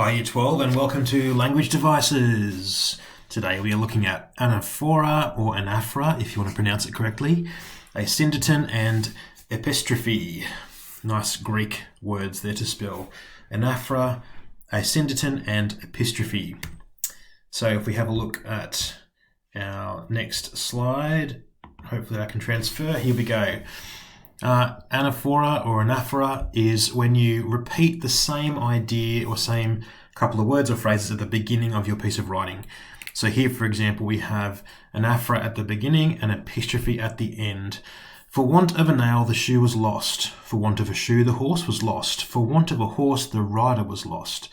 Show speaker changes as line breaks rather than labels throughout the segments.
Hi Year 12 and welcome to Language Devices. Today we are looking at Anaphora or Anaphora, if you want to pronounce it correctly, Asyndeton and Epistrophe. Nice Greek words there to spell. Anaphora, Asyndeton and Epistrophe. So if we have a look at our next slide, hopefully I can transfer. Here we go. Anaphora or anaphora is when you repeat the same idea or same couple of words or phrases at the beginning of your piece of writing. So here, for example, we have anaphora at the beginning and epistrophe at the end. For want of a nail, the shoe was lost. For want of a shoe, the horse was lost. For want of a horse, the rider was lost.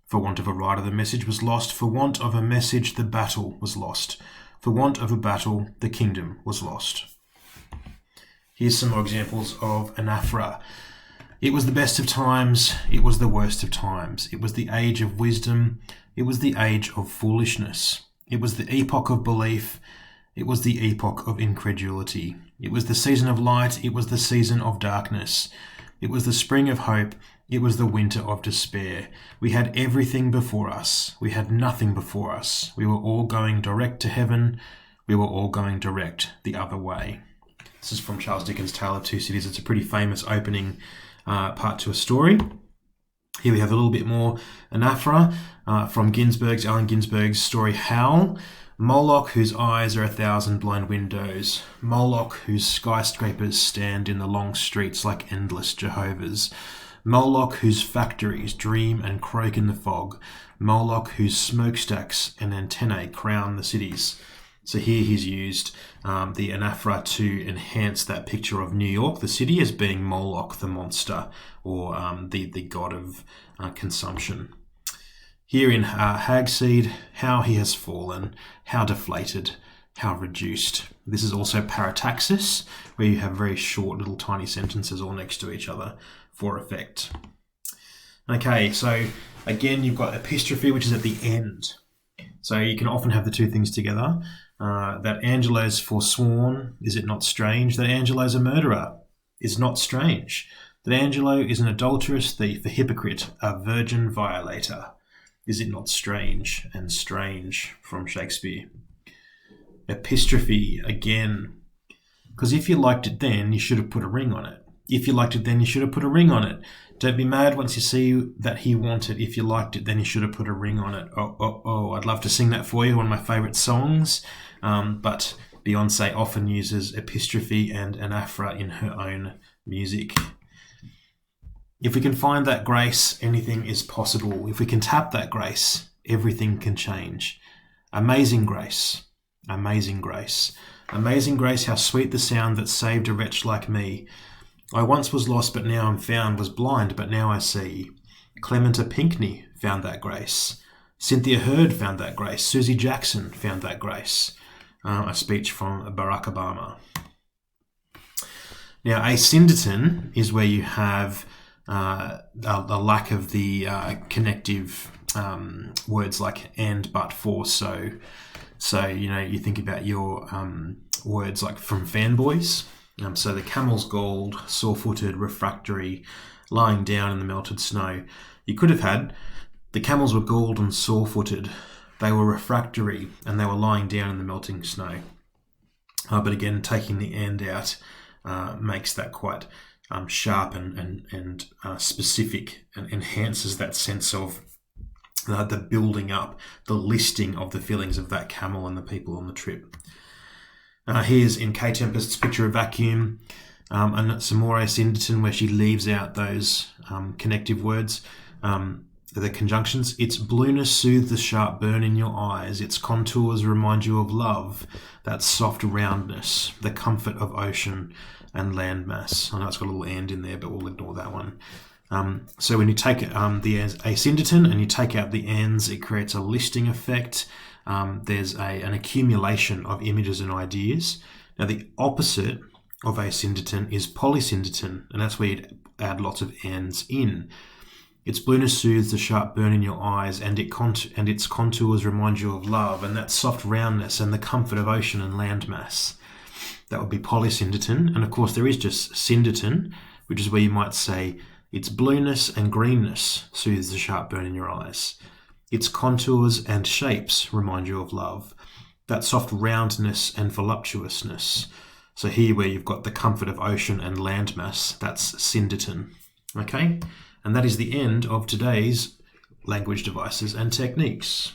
For want of a rider, the message was lost. For want of a message, the battle was lost. For want of a battle, the kingdom was lost. Here's some more examples of anaphora. It was the best of times, it was the worst of times. It was the age of wisdom, it was the age of foolishness. It was the epoch of belief, it was the epoch of incredulity. It was the season of light, it was the season of darkness. It was the spring of hope, it was the winter of despair. We had everything before us, we had nothing before us. We were all going direct to heaven, we were all going direct the other way. This is from Charles Dickens' Tale of Two Cities. It's a pretty famous opening part to a story. Here we have a little bit more anaphora from Allen Ginsberg's story Howl. Moloch, whose eyes are 1,000 blind windows. Moloch, whose skyscrapers stand in the long streets like endless Jehovah's. Moloch, whose factories dream and croak in the fog. Moloch, whose smokestacks and antennae crown the cities. So here he's used the anaphora to enhance that picture of New York, the city, as being Moloch, the monster, or the god of consumption. Here in Hagseed, how he has fallen, how deflated, how reduced. This is also parataxis, where you have very short little tiny sentences all next to each other for effect. Okay, so again you've got epistrophe, which is at the end. So you can often have the two things together. That Angelo's forsworn, is it not strange? That Angelo's a murderer, is not strange. That Angelo is an adulterous thief, a hypocrite, a virgin violator. Is it not strange? And strange from Shakespeare. Epistrophe, again. Because if you liked it then, you should have put a ring on it. If you liked it then, you should have put a ring on it. Don't be mad once you see that he wanted. If you liked it, then you should have put a ring on it. Oh, I'd love to sing that for you, one of my favourite songs. But Beyonce often uses epistrophe and anaphora in her own music. If we can find that grace, anything is possible. If we can tap that grace, everything can change. Amazing grace, amazing grace. Amazing grace, how sweet the sound that saved a wretch like me. I once was lost, but now I'm found, was blind, but now I see. Clementa Pinckney found that grace. Cynthia Hurd found that grace. Susie Jackson found that grace. A speech from Barack Obama. Now, Asyndeton is where you have a lack of the connective words like and, but, for, so. So, you think about your words like from Fanboys. So the camel's gold, sore-footed, refractory, lying down in the melted snow. You could have had the camels were galled and sore-footed. They were refractory and they were lying down in the melting snow. But again, taking the and out makes that quite sharp and specific, and enhances that sense of the building up, the listing of the feelings of that camel and the people on the trip. Here's in K. Tempest's Picture of Vacuum, and some more Asyndeton where she leaves out those connective words, the conjunctions. Its blueness soothes the sharp burn in your eyes. Its contours remind you of love, that soft roundness, the comfort of ocean and landmass. I know it's got a little and in there, but we'll ignore that one. So when you take the Asyndeton and you take out the ands, it creates a listing effect. There's an accumulation of images and ideas. Now the opposite of Asyndeton is polysyndeton, and that's where you'd add lots of ands in. Its blueness soothes the sharp burn in your eyes, and its contours remind you of love, and that soft roundness and the comfort of ocean and landmass. That would be polysyndeton. And of course there is just syndeton, which is where you might say Its blueness and greenness soothes the sharp burn in your eyes. Its contours and shapes remind you of love. That soft roundness and voluptuousness. So here where you've got the comfort of ocean and landmass, that's Asyndeton. Okay? And that is the end of today's language devices and techniques.